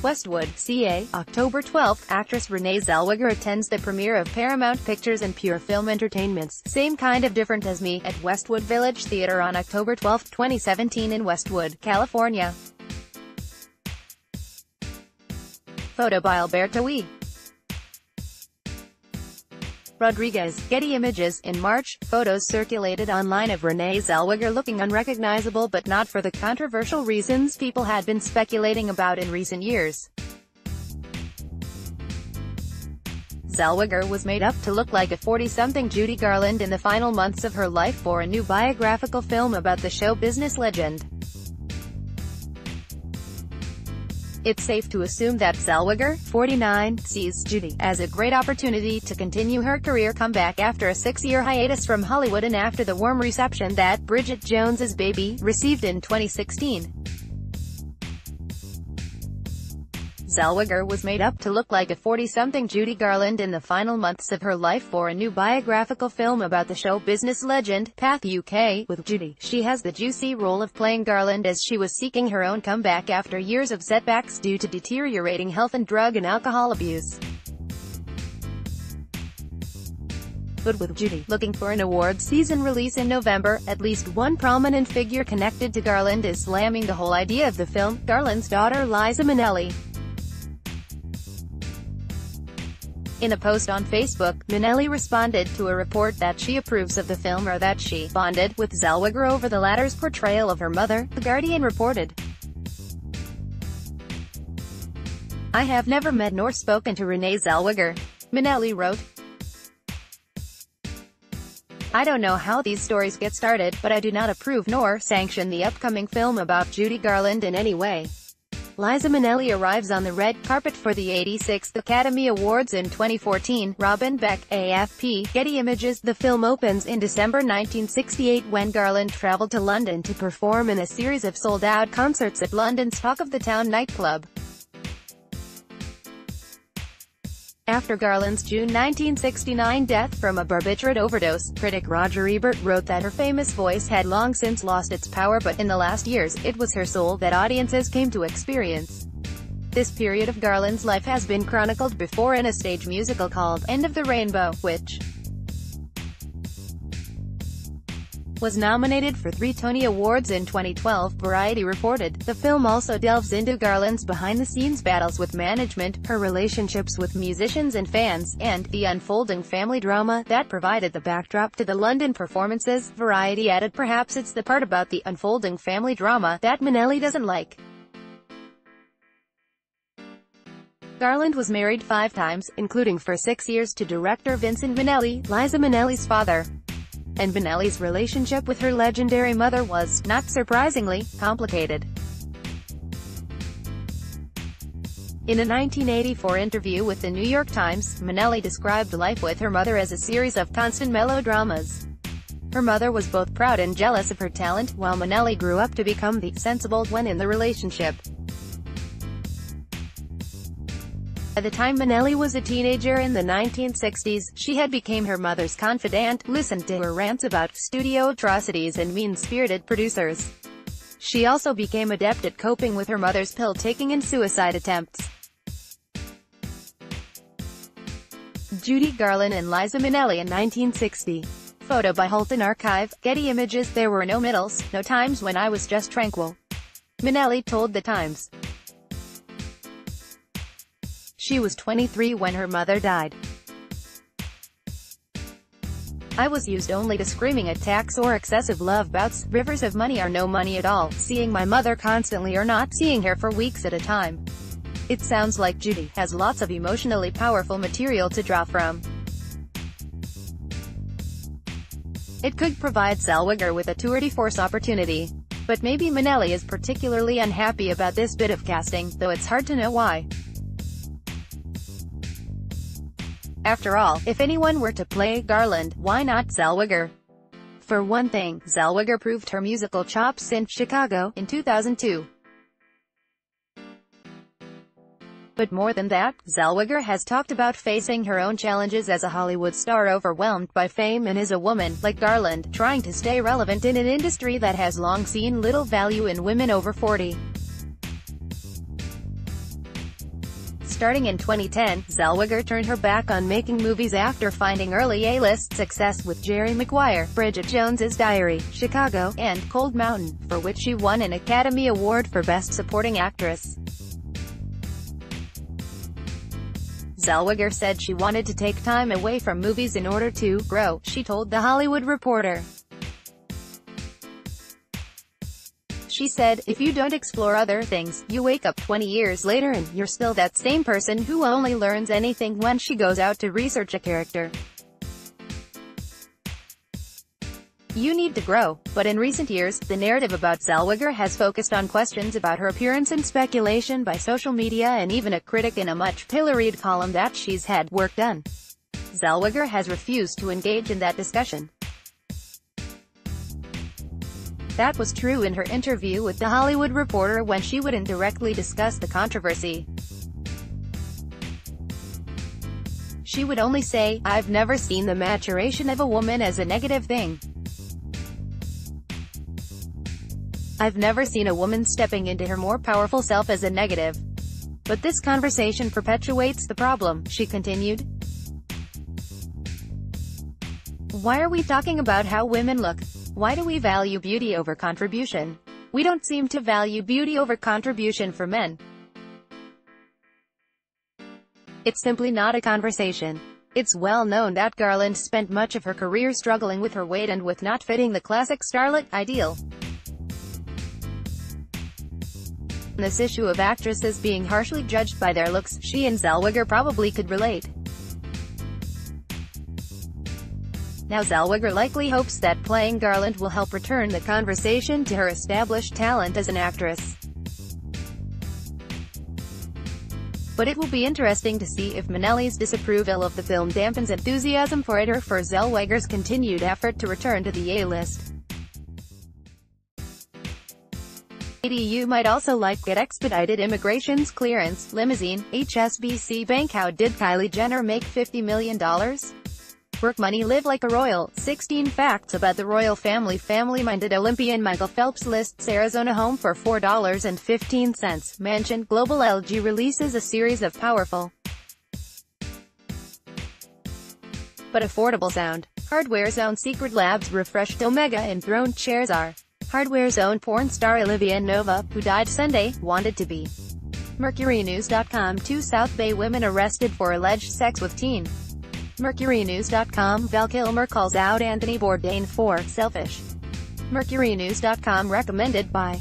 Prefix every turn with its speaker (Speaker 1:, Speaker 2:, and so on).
Speaker 1: Westwood, CA, October 12. Actress Renee Zellweger attends the premiere of Paramount Pictures and Pure Film Entertainment's Same Kind of Different as Me at Westwood Village Theater on October 12, 2017 in Westwood, California. Photo by Alberto E. Rodriguez. Getty Images. In March, photos circulated online of Renee Zellweger looking unrecognizable but not for the controversial reasons people had been speculating about in recent years. Zellweger was made up to look like a 40-something Judy Garland in the final months of her life for a new biographical film about the show business legend. It's safe to assume that Zellweger, 49, sees Judy as a great opportunity to continue her career comeback after a 6-year hiatus from Hollywood and after the warm reception that Bridget Jones's Baby received in 2016. Zellweger was made up to look like a 40-something Judy Garland in the final months of her life for a new biographical film about the show business legend, Path UK. With Judy, she has the juicy role of playing Garland as she was seeking her own comeback after years of setbacks due to deteriorating health and drug and alcohol abuse. But with Judy looking for an awards season release in November, at least one prominent figure connected to Garland is slamming the whole idea of the film, Garland's daughter Liza Minnelli. In a post on Facebook, Minnelli responded to a report that she approves of the film or that she bonded with Zellweger over the latter's portrayal of her mother, The Guardian reported. "I have never met nor spoken to Renee Zellweger," Minnelli wrote. "I don't know how these stories get started, but I do not approve nor sanction the upcoming film about Judy Garland in any way." Liza Minnelli arrives on the red carpet for the 86th Academy Awards in 2014. Robin Beck, AFP. Getty Images. The film opens in December 1968 when Garland traveled to London to perform in a series of sold-out concerts at London's Talk of the Town nightclub. After Garland's June 1969 death from a barbiturate overdose, critic Roger Ebert wrote that her famous voice had long since lost its power, but in the last years, it was her soul that audiences came to experience. This period of Garland's life has been chronicled before in a stage musical called End of the Rainbow, which was nominated for 3 Tony Awards in 2012, Variety reported. The film also delves into Garland's behind-the-scenes battles with management, her relationships with musicians and fans, and the unfolding family drama that provided the backdrop to the London performances. Variety added, "Perhaps it's the part about the unfolding family drama that Minnelli doesn't like." Garland was married 5 times, including for 6 years to director Vincent Minnelli, Liza Minnelli's father. And Minnelli's relationship with her legendary mother was, not surprisingly, complicated. In a 1984 interview with the New York Times, Minnelli described life with her mother as a series of constant melodramas. Her mother was both proud and jealous of her talent, while Minnelli grew up to become the sensible one in the relationship. By the time Minnelli was a teenager in the 1960s, she had become her mother's confidant, listened to her rants about studio atrocities and mean-spirited producers. She also became adept at coping with her mother's pill-taking and suicide attempts. Judy Garland and Liza Minnelli in 1960. Photo by Holton Archive. Getty Images. "There were no middles, no times when I was just tranquil," Minnelli told The Times. She was 23 when her mother died. "I was used only to screaming attacks or excessive love bouts. Rivers of money are no money at all, seeing my mother constantly or not seeing her for weeks at a time." It sounds like Judy has lots of emotionally powerful material to draw from. It could provide Zellweger with a tour de force opportunity. But maybe Minnelli is particularly unhappy about this bit of casting, though it's hard to know why. After all, if anyone were to play Garland, why not Zellweger? For one thing, Zellweger proved her musical chops in Chicago in 2002. But more than that, Zellweger has talked about facing her own challenges as a Hollywood star overwhelmed by fame and as a woman, like Garland, trying to stay relevant in an industry that has long seen little value in women over 40. Starting in 2010, Zellweger turned her back on making movies after finding early A-list success with Jerry Maguire, Bridget Jones's Diary, Chicago, and Cold Mountain, for which she won an Academy Award for Best Supporting Actress. Zellweger said she wanted to take time away from movies in order to grow, she told The Hollywood Reporter. She said, "If you don't explore other things, you wake up 20 years later and you're still that same person who only learns anything when she goes out to research a character. You need to grow." But in recent years, the narrative about Zellweger has focused on questions about her appearance and speculation by social media and even a critic in a much pilloried column that she's had work done. Zellweger has refused to engage in that discussion. That was true in her interview with The Hollywood Reporter when she wouldn't directly discuss the controversy. She would only say, "I've never seen the maturation of a woman as a negative thing. I've never seen a woman stepping into her more powerful self as a negative. But this conversation perpetuates the problem," she continued. "Why are we talking about how women look? Why do we value beauty over contribution? We don't seem to value beauty over contribution for men. It's simply not a conversation." It's well known that Garland spent much of her career struggling with her weight and with not fitting the classic starlet ideal. This issue of actresses being harshly judged by their looks, she and Zellweger probably could relate. Now Zellweger likely hopes that playing Garland will help return the conversation to her established talent as an actress. But it will be interesting to see if Minnelli's disapproval of the film dampens enthusiasm for it or for Zellweger's continued effort to return to the A-list. You might also like get expedited immigrations clearance, limousine, HSBC bank. How did Kylie Jenner make $50 million? Work money, live like a royal. 16 facts about the royal family. Family-minded Olympian Michael Phelps lists Arizona home for $4.15. Mansion. Global LG releases a series of powerful but affordable sound hardware's own Secret Labs refreshed Omega enthroned chairs are. Hardware's own porn star Olivia Nova, who died Sunday, wanted to be. MercuryNews.com. 2 South Bay women arrested for alleged sex with teen. MercuryNews.com. Val Kilmer calls out Anthony Bourdain for selfish. MercuryNews.com. Recommended by